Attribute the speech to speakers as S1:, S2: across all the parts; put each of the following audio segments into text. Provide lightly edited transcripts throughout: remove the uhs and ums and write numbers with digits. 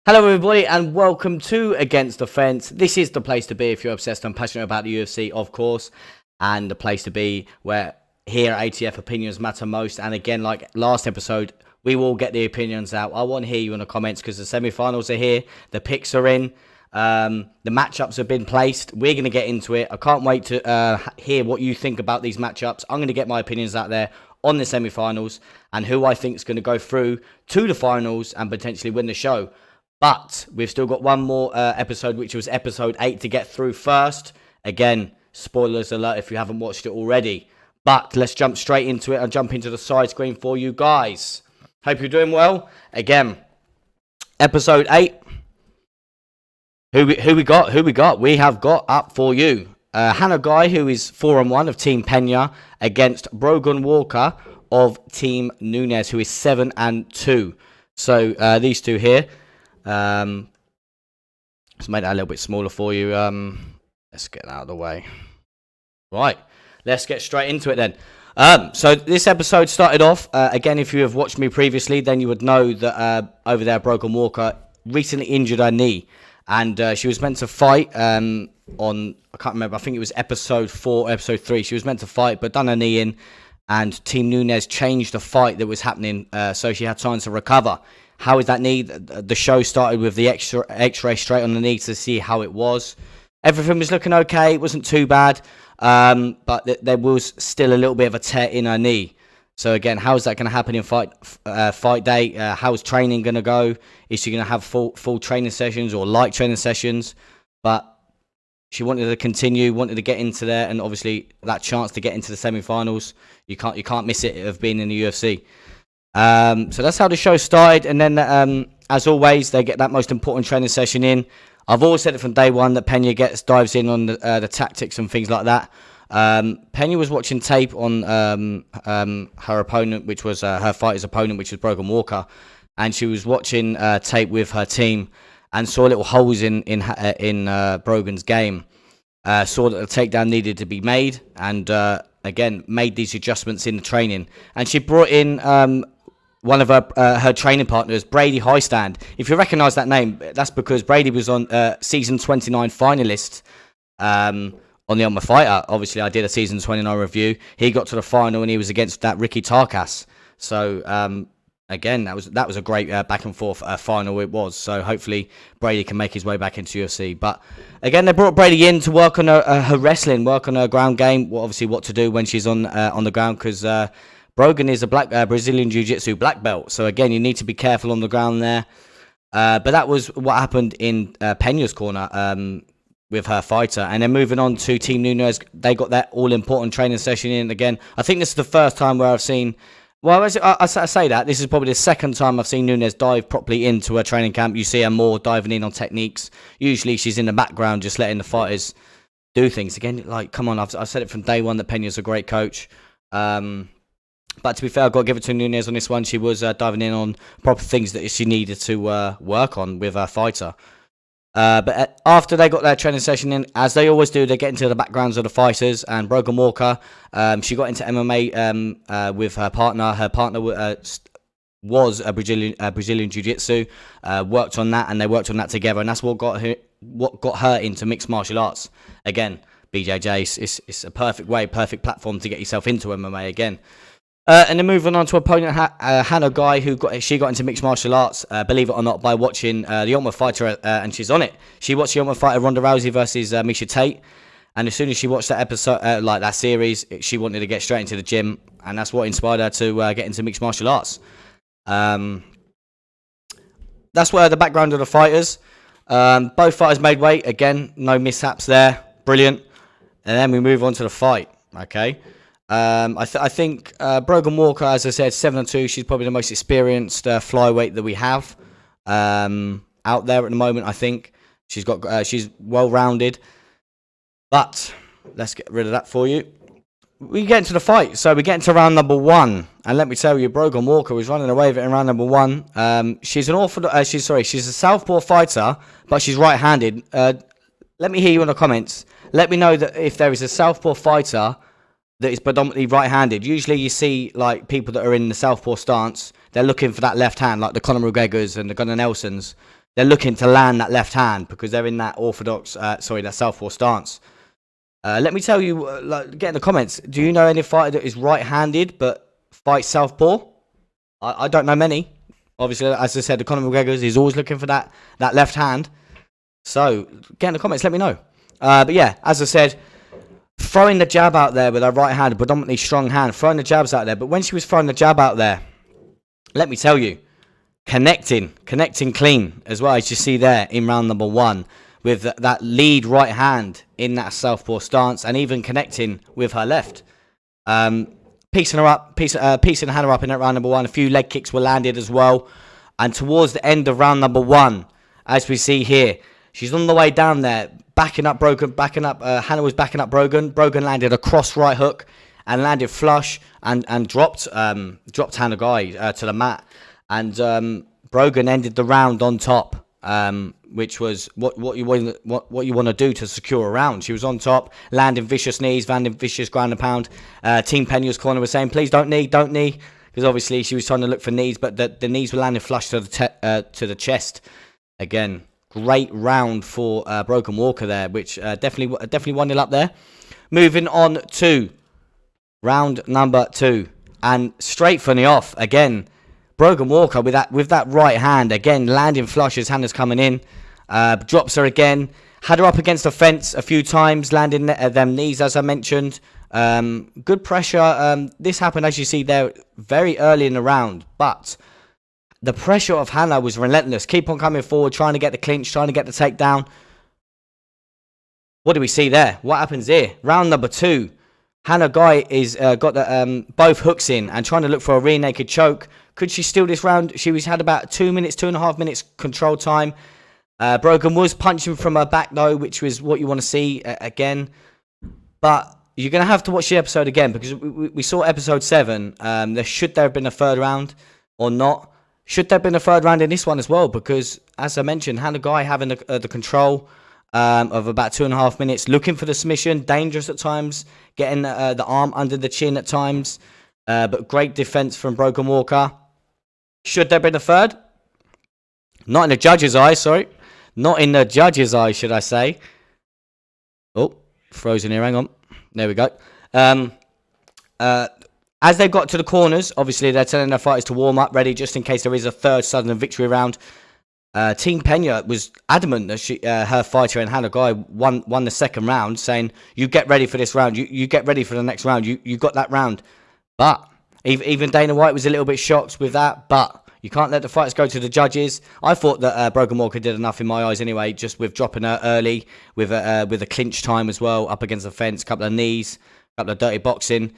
S1: Hello everybody and welcome to Against the Fence. This is the place to be if you're obsessed and passionate about the UFC, of course, and the place to be where here at ATF opinions matter most. And again, like last episode, we will get the opinions out. I want to hear you in the comments because the semi-finals are here, the picks are in, the matchups have been placed. We're going to get into it. I can't wait to hear what you think about these matchups. I'm going to get my opinions out there on the semi-finals and who I think is going to go through to the finals and potentially win the show. But we've still got one more episode, which was episode 8 to get through first. Again, spoilers alert if you haven't watched it already. But let's jump straight into it and jump into the side screen for you guys. Hope you're doing well. Again, episode 8. Who we got? We have got up for you Hannah Guy, who is 4-1 of Team Peña, against Brogan Walker of Team Nunes, who is 7-2. So these two here. Let's make that a little bit smaller for you. Let's get that out of the way. Right, let's get straight into it then. So this episode started off, again, if you have watched me previously, then you would know that over there, Brogan Walker recently injured her knee. And she was meant to fight on, I can't remember, I think it was episode 4, episode 3. She was meant to fight, but done her knee in. And Team Nunes changed the fight that was happening, so she had time to recover. How is that knee? The show started with the X-ray straight on the knee to see how it was. Everything was looking okay. It wasn't too bad, but there was still a little bit of a tear in her knee. So again, how is that going to happen in fight day? How's training going to go? Is she going to have full training sessions or light training sessions? But she wanted to continue, wanted to get into there, and obviously that chance to get into the semi-finals, you can't miss it of being in the UFC. So that's how the show started, and then as always, they get that most important training session in. I've always said it from day one that Peña dives in on the tactics and things like that. Peña was watching tape on her opponent, which was her fighter's opponent, which was Brogan Walker, and she was watching tape with her team and saw little holes in Brogan's game. Saw that the takedown needed to be made, and again made these adjustments in the training. And she brought in one of her training partners, Brady Highstand. If you recognise that name, that's because Brady was on season 29 finalist on the Ultimate Fighter. Obviously, I did a season 29 review. He got to the final and he was against that Ricky Tarkas. So again, that was a great back and forth final it was. So hopefully Brady can make his way back into UFC. But again, they brought Brady in to work on her wrestling, work on her ground game. Well, obviously, what to do when she's on the ground, because Brogan is a Brazilian Jiu-Jitsu black belt. So again, you need to be careful on the ground there. But that was what happened in Peña's corner with her fighter. And then moving on to Team Nunes, they got that all-important training session in again. I think this is the first time where I've seen... Well, I say that. This is probably the second time I've seen Nunes dive properly into her training camp. You see her more diving in on techniques. Usually she's in the background just letting the fighters do things. Again, like, come on, I've said it from day one that Peña's a great coach. But to be fair, I've got to give it to Nunes on this one. She was diving in on proper things that she needed to work on with her fighter. But after they got their training session in, as they always do, they get into the backgrounds of the fighters. And Brogan Walker, she got into MMA with her partner. Her partner was a Brazilian Jiu-Jitsu. Worked on that, and they worked on that together. And that's what got her into mixed martial arts. Again, BJJ, it's a perfect platform to get yourself into MMA again. And then moving on to opponent Hannah Guy, she got into mixed martial arts, believe it or not, by watching the Ultimate Fighter, and she's on it. She watched the Ultimate Fighter Ronda Rousey versus Miesha Tate, and as soon as she watched that episode, that series, she wanted to get straight into the gym, and that's what inspired her to get into mixed martial arts. That's where the background of the fighters. Both fighters made weight. Again, no mishaps there. Brilliant. And then we move on to the fight. Okay. I think Brogan Walker, as I said, 7-2. She's probably the most experienced flyweight that we have out there at the moment. I think she's well-rounded. But let's get rid of that for you. We get into the fight. So we get into round number 1, and let me tell you, Brogan Walker was running away with it in round number 1. She's a southpaw fighter, but she's right-handed. Let me hear you in the comments. Let me know that if there is a southpaw fighter that is predominantly right-handed. Usually you see like people that are in the southpaw stance, they're looking for that left hand, like the Conor McGregors and the Gunnar Nelsons. they're looking to land that left hand because they're in that orthodox, that southpaw stance. Let me tell you, get in the comments, do you know any fighter that is right-handed but fights southpaw? I don't know many. Obviously, as I said, Conor McGregor is always looking for that left hand. So, get in the comments, let me know. But yeah, as I said, throwing the jab out there with her right hand, a predominantly strong hand, throwing the jabs out there. But when she was throwing the jab out there, let me tell you, connecting clean as well, as you see there in round number 1. With that lead right hand in that southpaw stance, and even connecting with her left. Piecing Hannah up in that round number 1. A few leg kicks were landed as well. And towards the end of round number 1, as we see here, she's on the way down there, Hannah was backing up Brogan. Brogan landed a cross right hook and landed flush and dropped Hannah Guy to the mat. And Brogan ended the round on top. Which was what you want to do to secure a round. She was on top, landing vicious knees, landing vicious ground and pound. Team Peña's corner was saying, please don't knee, because obviously she was trying to look for knees, but the knees were landing flush to the chest. Again, great round for Brogan Walker there, which definitely 1-0 up there. Moving on to round number 2, and straight from the off again. Brogan Walker with that right hand again, landing flush as Hannah's coming in, drops her again, had her up against the fence a few times, landing them knees as I mentioned. Good pressure. This happened, as you see there, very early in the round, but the pressure of Hannah was relentless. Keep on coming forward, trying to get the clinch, trying to get the takedown. What do we see there? What happens here? Round number 2. Hannah Guy is got both hooks in and trying to look for a rear naked choke. Could she steal this round? She had about 2.5 minutes control time. Brogan was punching from her back though, which was what you want to see again. But you're going to have to watch the episode again because we saw episode 7. Should there have been a third round or not? Should there have been a third round in this one as well? Because as I mentioned, Hannah Guy having the control of about 2.5 minutes, looking for the submission, dangerous at times, getting the arm under the chin at times, but great defense from Brogan Walker. Should there have been a third? Not in the judge's eye, sorry. Not in the judge's eye, should I say. Oh, frozen here, hang on. There we go. As they got to the corners, obviously they're telling their fighters to warm up, ready, just in case there is a third sudden victory round. Team Peña was adamant that her fighter and Hannah Guy won the second round, saying, you get ready for this round, you get ready for the next round, you got that round. But even Dana White was a little bit shocked with that, but you can't let the fighters go to the judges. I thought that Brogan Walker did enough in my eyes anyway, just with dropping her early, with a clinch time as well, up against the fence, couple of knees, couple of dirty boxing.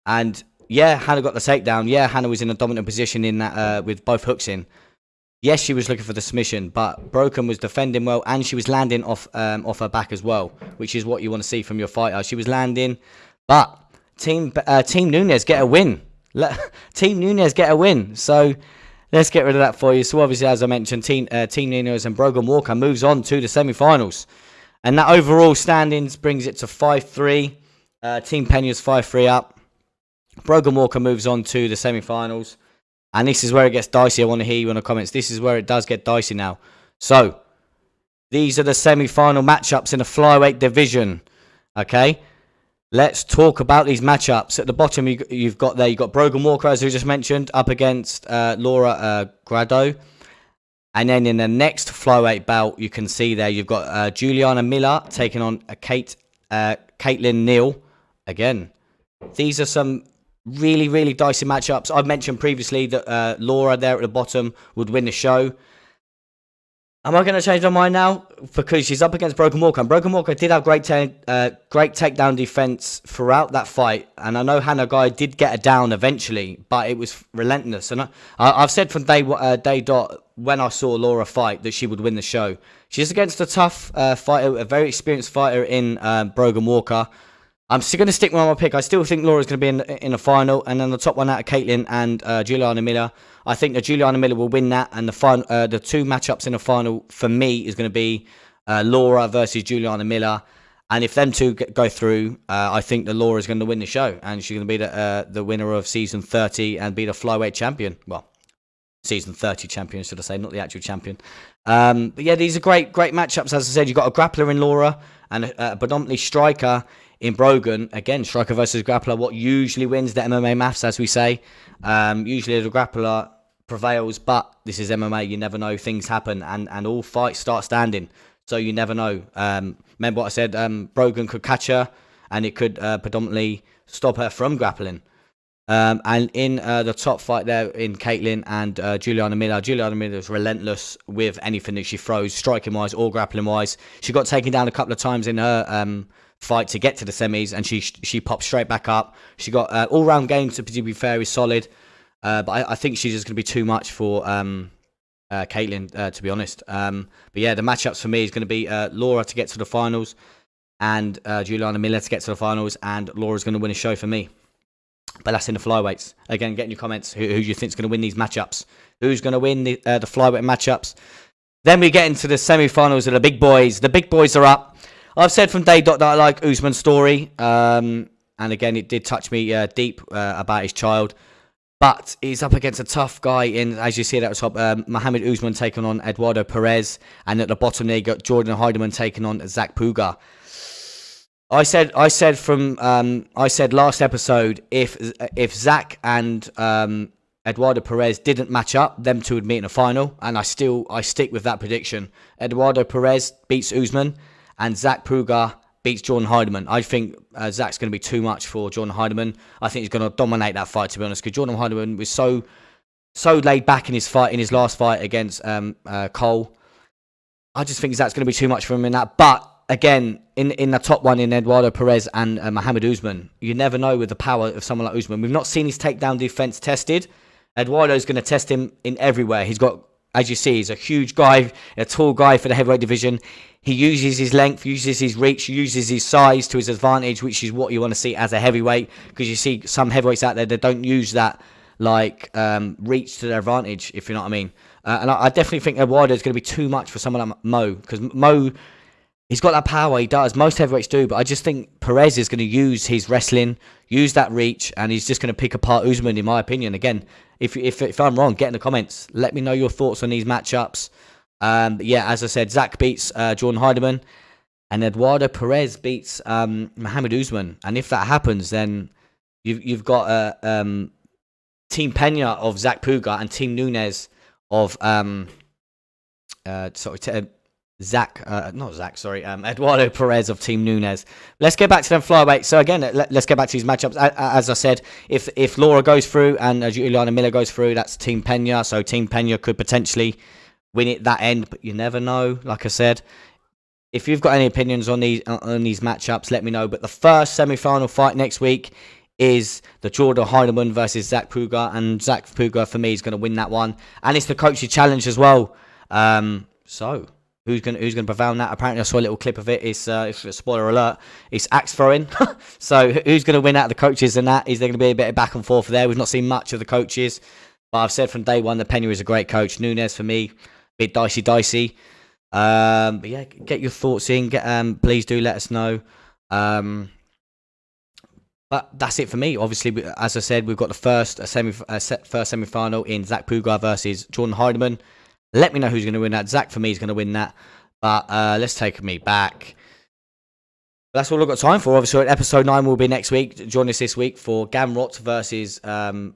S1: And yeah, Hannah got the takedown. Yeah, Hannah was in a dominant position in that with both hooks in. Yes, she was looking for the submission, but Brogan was defending well, and she was landing off her back as well, which is what you want to see from your fighter. She was landing, but Team Nunes get a win. Team Nunes get a win. So let's get rid of that for you. So obviously, as I mentioned, Team Nunes and Brogan Walker moves on to the semi-finals, and that overall standings brings it to 5-3. Team Peña's 5-3 up. Brogan Walker moves on to the semi-finals. And this is where it gets dicey. I want to hear you in the comments. This is where it does get dicey now. So, these are the semi-final matchups in the flyweight division. Okay? Let's talk about these matchups. At the bottom, you've got Brogan Walker, as we just mentioned, up against Laura Grado. And then in the next flyweight bout, you can see there, you've got Juliana Miller taking on Caitlin Neal. Again, these are some really, really dicey matchups. I've mentioned previously that Laura there at the bottom would win the show. Am I going to change my mind now? Because she's up against Brogan Walker. And Brogan Walker did have great takedown defense throughout that fight. And I know Hannah Guy did get her down eventually, but it was relentless. And I've said from day dot when I saw Laura fight that she would win the show. She's against a tough fighter, a very experienced fighter in Brogan Walker. I'm still going to stick with my pick. I still think Laura's going to be in the final. And then the top one out of Caitlin and Juliana Miller. I think that Juliana Miller will win that. And the two matchups in the final, for me, is going to be Laura versus Juliana Miller. And if them two go through, I think that Laura is going to win the show. And she's going to be the winner of Season 30 and be the flyweight champion. Well, season 30 champion, should I say, not the actual champion. But yeah, these are great matchups. As I said, you've got a grappler in Laura and a predominantly striker in Brogan. Again, striker versus grappler. What usually wins the MMA maths, as we say. Usually the grappler prevails, but this is MMA. You never know. Things happen, and all fights start standing. So you never know. Remember what I said? Brogan could catch her, and it could predominantly stop her from grappling. And in the top fight there in Caitlin and Juliana Miller is relentless with anything that she throws, striking-wise or grappling-wise. She got taken down a couple of times in her fight to get to the semis, and she popped straight back up. She got all-round game, to be fair, is solid. But I think she's just going to be too much for Caitlin, to be honest. But yeah, the matchups for me is going to be Laura to get to the finals and Juliana Miller to get to the finals, and Laura's going to win a show for me. But that's in the flyweights. Again, get in your comments who you think is going to win these matchups. Who's going to win the flyweight matchups? Then we get into the semi-finals of the big boys. The big boys are up. I've said from day dot that I like Usman's story. And again, it did touch me deep about his child. But he's up against a tough guy in, as you see at the top, Mohammed Usman taking on Eduardo Perez. And at the bottom there, you got Jordan Heidemann taking on Zach Puga. I said last episode, if Zach and Eduardo Perez didn't match up, them two would meet in a final, and I stick with that prediction. Eduardo Perez beats Usman, and Zach Puga beats Jordan Heidemann. I think Zach's going to be too much for Jordan Heidemann. I think he's going to dominate that fight, to be honest, because Jordan Heidemann was so laid back in his last fight against Cole. I just think Zach's going to be too much for him in that, but. Again, in the top one in Eduardo Perez and Mohammed Usman, you never know with the power of someone like Usman. We've not seen his takedown defense tested. Eduardo's going to test him in everywhere. He's got, as you see, he's a huge guy, a tall guy for the heavyweight division. He uses his length, uses his reach, uses his size to his advantage, which is what you want to see as a heavyweight, because you see some heavyweights out there that don't use that reach to their advantage, if you know what I mean. And I definitely think Eduardo's going to be too much for someone like Mo, because Mo... He's got that power, he does. Most heavyweights do, but I just think Perez is going to use his wrestling, use that reach, and he's just going to pick apart Usman, in my opinion. Again, if I'm wrong, get in the comments. Let me know your thoughts on these matchups. Yeah, as I said, Zach beats Jordan Heidemann, and Eduardo Perez beats Mohammed Usman. And if that happens, then you've got Team Peña of Zach Puga and Team Nunes of Eduardo Perez of Team Nunes. Let's get back to them flyweights. So again, let's get back to these matchups. As I said, if Laura goes through and Juliana Miller goes through, that's Team Peña. So Team Peña could potentially win it that end, but you never know. Like I said, if you've got any opinions on these matchups, let me know. But the first semi-final fight next week is the Jordan Heidemann versus Zach Puga, and Zach Puga for me is going to win that one, and it's the coaching challenge as well. So. Who's going to prevail in that? Apparently, I saw a little clip of it. It's spoiler alert. It's axe throwing. So who's going to win out of the coaches and that? Is there going to be a bit of back and forth there? We've not seen much of the coaches, but I've said from day one that Peña is a great coach. Nunes for me, a bit dicey. But yeah, get your thoughts in. Please do let us know. But that's it for me. Obviously, as I said, we've got the first semi-final in Zach Puga versus Jordan Heidemann. Let me know who's going to win that. Zach, for me, is going to win that. But let's take me back. That's all I've got time for. Obviously, episode 9 will be next week. Join us this week for Gamrot versus Arman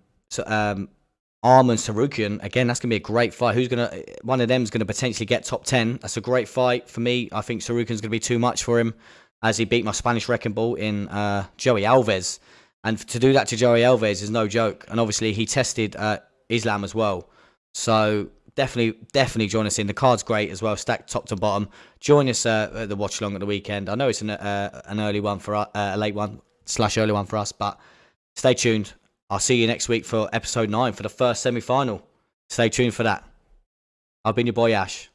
S1: Sarukian. Again, that's going to be a great fight. One of them is going to potentially get top 10. That's a great fight for me. I think Sarukian's going to be too much for him, as he beat my Spanish wrecking ball in Joey Alves. And to do that to Joey Alves is no joke. And obviously, he tested Islam as well. So... Definitely join us in. The card's great as well, stacked top to bottom. Join us at the watch along at the weekend. I know it's an early one for a late one / early one for us, but stay tuned. I'll see you next week for episode 9 for the first semi-final. Stay tuned for that. I've been your boy Ash.